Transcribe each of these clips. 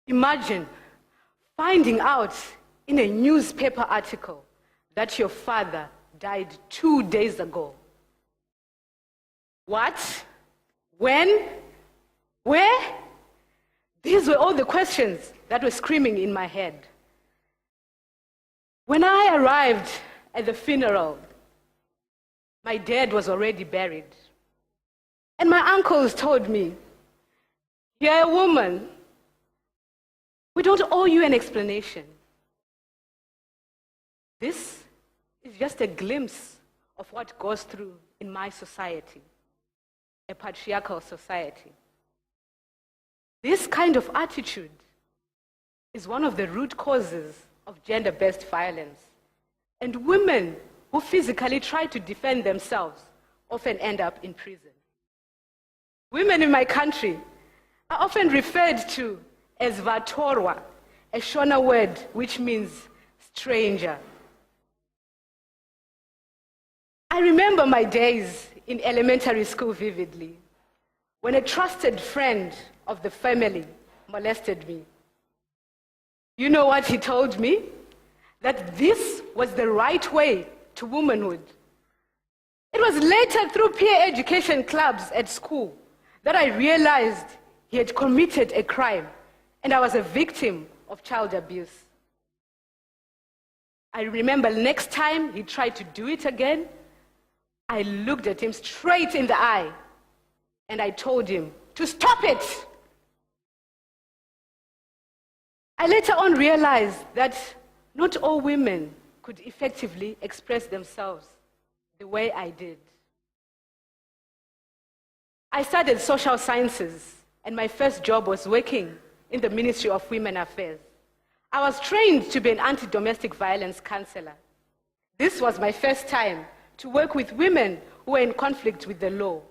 Imagine finding out in a newspaper article that your father died 2 days ago. What? When? Where? These were all the questions that were screaming in my head. When I arrived at the funeral, my dad was already buried. And my uncles told me, "You're a woman. We don't owe you an explanation." This is just a glimpse of what goes through in my society, a patriarchal society. This kind of attitude is one of the root causes of gender-based violence. And women who physically try to defend themselves often end up in prison. Women in my country are often referred to as vatorwa, a Shona word which means stranger. I remember my days in elementary school vividly, when a trusted friend of the family molested me. You know what he told me? That this was the right way to womanhood. It was later through peer education clubs at school that I realized he had committed a crime and I was a victim of child abuse. I remember next time he tried to do it again, I looked at him straight in the eye and I told him to stop it. I later on realized that not all women could effectively express themselves the way I did. I studied social sciences, and my first job was working in the Ministry of Women Affairs. I was trained to be an anti-domestic violence counselor. This was my first time to work with women who were in conflict with the law.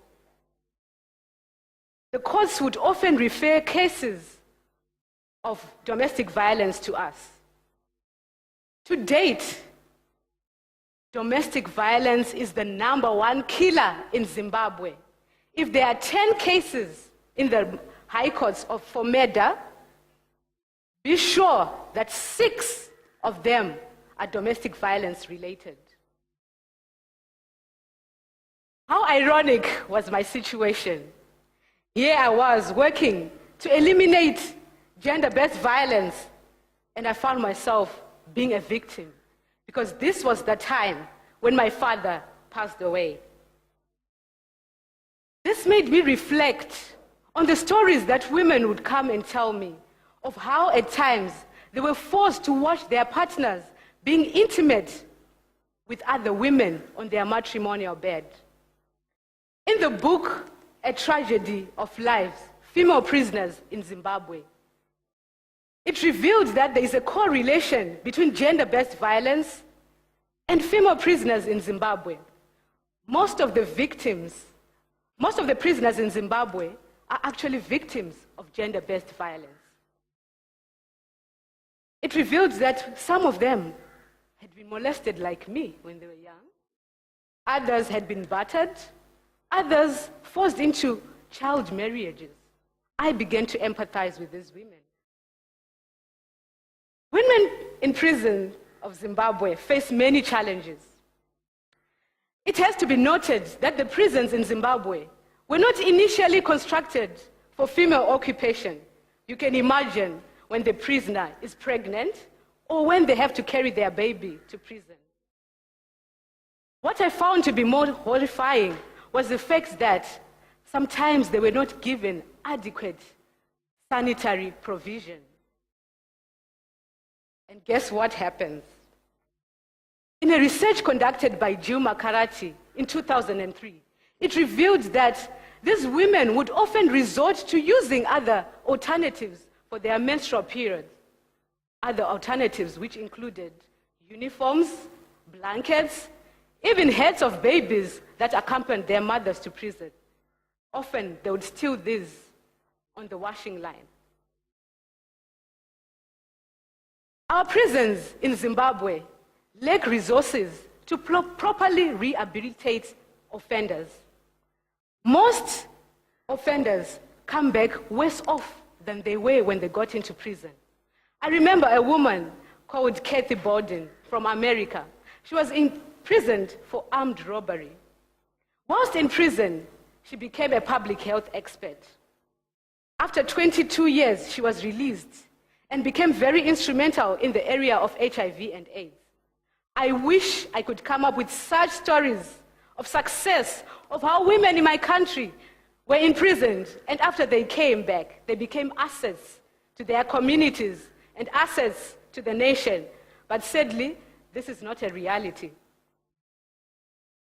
The courts would often refer cases of domestic violence to us. To date, domestic violence is the #1 killer in Zimbabwe. If there are 10 cases in the high courts for murder, be sure that 6 of them are domestic violence related. How ironic was my situation? Here I was working to eliminate gender-based violence, and I found myself being a victim because this was the time when my father passed away. This made me reflect on the stories that women would come and tell me of how at times they were forced to watch their partners being intimate with other women on their matrimonial bed. In the book, A Tragedy of Lives, Female Prisoners in Zimbabwe, it revealed that there is a correlation between gender-based violence and female prisoners in Zimbabwe. Most of the prisoners in Zimbabwe are actually victims of gender-based violence. It revealed that some of them had been molested like me when they were young. Others had been battered. Others forced into child marriages. I began to empathize with these women. Women in prison of Zimbabwe face many challenges. It has to be noted that the prisons in Zimbabwe were not initially constructed for female occupation. You can imagine when the prisoner is pregnant or when they have to carry their baby to prison. What I found to be more horrifying was the fact that sometimes they were not given adequate sanitary provision. And guess what happens? In a research conducted by Jill Makarati in 2003, it revealed that these women would often resort to using other alternatives for their menstrual period. Other alternatives which included uniforms, blankets, even heads of babies that accompanied their mothers to prison. Often they would steal these on the washing line. Our prisons in Zimbabwe lack resources to properly rehabilitate offenders. Most offenders come back worse off than they were when they got into prison. I remember a woman called Kathy Bowden from America. She was imprisoned for armed robbery. Whilst in prison, she became a public health expert. After 22 years, she was released and became very instrumental in the area of HIV and AIDS. I wish I could come up with such stories of success, of how women in my country were imprisoned, and after they came back, they became assets to their communities and assets to the nation. But sadly, this is not a reality.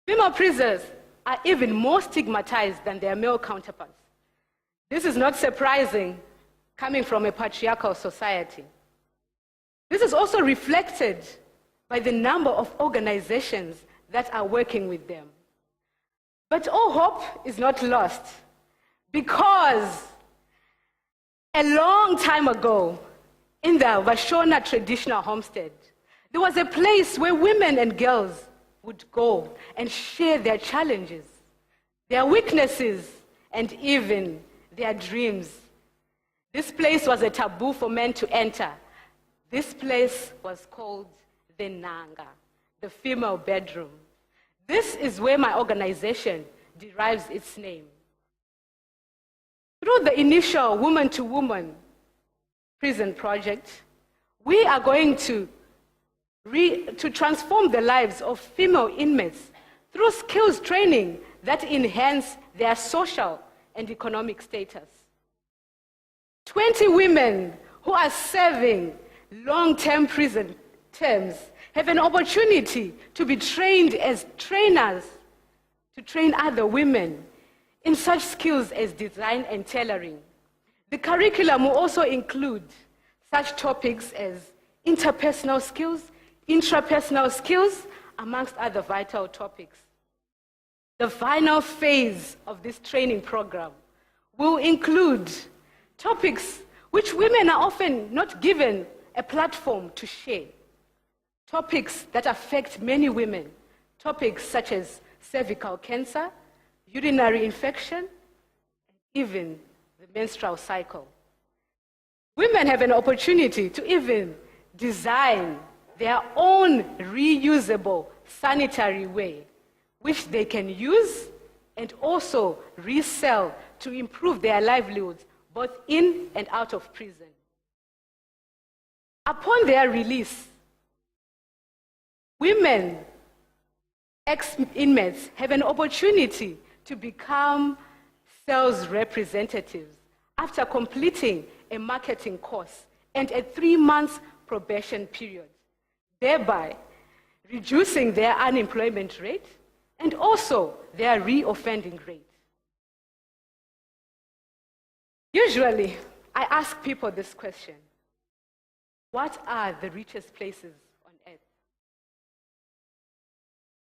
Female prisoners are even more stigmatized than their male counterparts. This is not surprising, coming from a patriarchal society. This is also reflected by the number of organizations that are working with them. But all hope is not lost, because a long time ago, in the Vashona traditional homestead, there was a place where women and girls would go and share their challenges, their weaknesses, and even their dreams. This place was a taboo for men to enter. This place was called the Nanga, the female bedroom. This is where my organization derives its name. Through the initial woman-to-woman prison project, we are going to transform the lives of female inmates through skills training that enhance their social and economic status. 20 women who are serving long-term prison terms have an opportunity to be trained as trainers to train other women in such skills as design and tailoring. The curriculum will also include such topics as interpersonal skills, intrapersonal skills, amongst other vital topics. The final phase of this training program will include topics which women are often not given a platform to share. Topics that affect many women. Topics such as cervical cancer, urinary infection, and even the menstrual cycle. Women have an opportunity to even design their own reusable sanitary wear, which they can use and also resell to improve their livelihoods, both in and out of prison. Upon their release, women, ex-inmates, have an opportunity to become sales representatives after completing a marketing course and a 3-month probation period, thereby reducing their unemployment rate and also their reoffending rate. Usually, I ask people this question: what are the richest places on earth?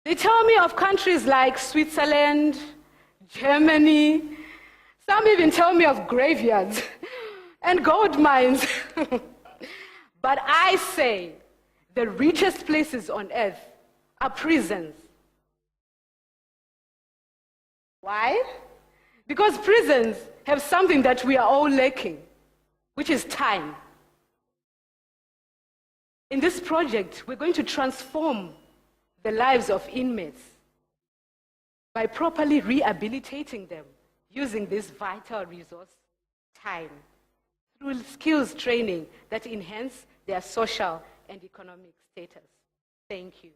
They tell me of countries like Switzerland, Germany. Some even tell me of graveyards and gold mines. But I say the richest places on earth are prisons. Why? Because prisons have something that we are all lacking, which is time. In this project, we're going to transform the lives of inmates by properly rehabilitating them using this vital resource, time, through skills training that enhance their social and economic status. Thank you.